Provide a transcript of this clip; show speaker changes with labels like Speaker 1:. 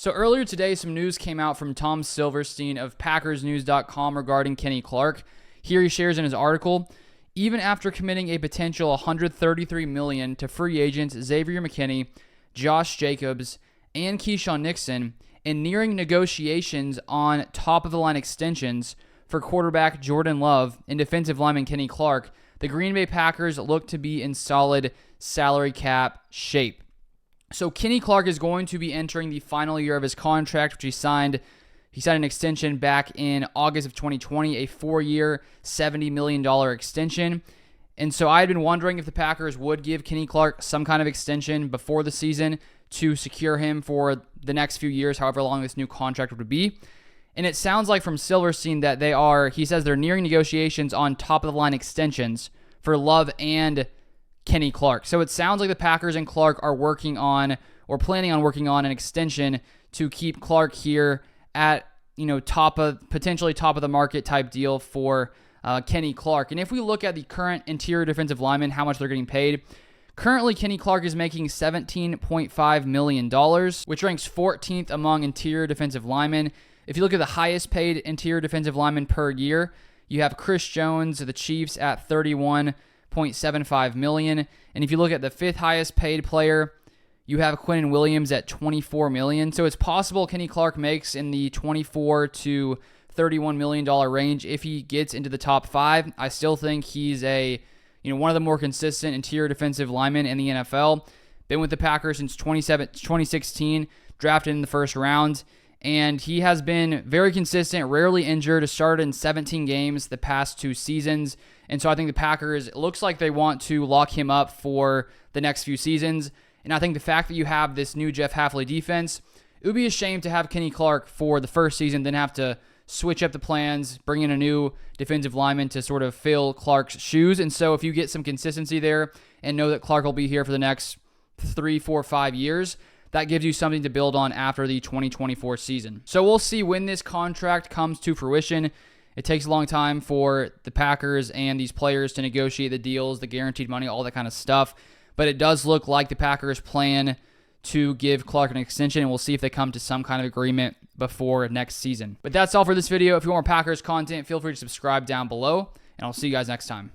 Speaker 1: So earlier today, some news came out from Tom Silverstein of PackersNews.com regarding Kenny Clark. Here he shares in his article, even after committing a potential $133 million to free agents Xavier McKinney, Josh Jacobs, and Keyshawn Nixon, and nearing negotiations on top-of-the-line extensions for quarterback Jordan Love and defensive lineman Kenny Clark, the Green Bay Packers look to be in solid salary cap shape. So Kenny Clark is going to be entering the final year of his contract, which he signed. He signed an extension back in August of 2020, a 4-year, $70 million extension. And so I had been wondering if the Packers would give Kenny Clark some kind of extension before the season to secure him for the next few years, however long this new contract would be. And it sounds like from Silverstein that he says they're nearing negotiations on top-of-the-line extensions for Love and Kenny Clark. So it sounds like the Packers and Clark are working on, or planning on working on, an extension to keep Clark here at, potentially top of the market type deal for Kenny Clark. And if we look at the current interior defensive linemen, how much they're getting paid, currently Kenny Clark is making $17.5 million, which ranks 14th among interior defensive linemen. If you look at the highest paid interior defensive lineman per year, you have Chris Jones of the Chiefs at $31.75 million. And if you look at the fifth highest paid player, you have Quinnen Williams at $24 million. So it's possible Kenny Clark makes in the $24 to $31 million range if he gets into the top 5. I still think he's one of the more consistent interior defensive linemen in the NFL. Been with the Packers since 2016, drafted in the first round. And he has been very consistent, rarely injured, has started in 17 games the past 2 seasons. And so I think the Packers, it looks like they want to lock him up for the next few seasons. And I think the fact that you have this new Jeff Hafley defense, it would be a shame to have Kenny Clark for the first season, then have to switch up the plans, bring in a new defensive lineman to sort of fill Clark's shoes. And so if you get some consistency there and know that Clark will be here for the next 3, 4, 5 years, that gives you something to build on after the 2024 season. So we'll see when this contract comes to fruition. It takes a long time for the Packers and these players to negotiate the deals, the guaranteed money, all that kind of stuff. But it does look like the Packers plan to give Clark an extension, and we'll see if they come to some kind of agreement before next season. But that's all for this video. If you want more Packers content, feel free to subscribe down below, and I'll see you guys next time.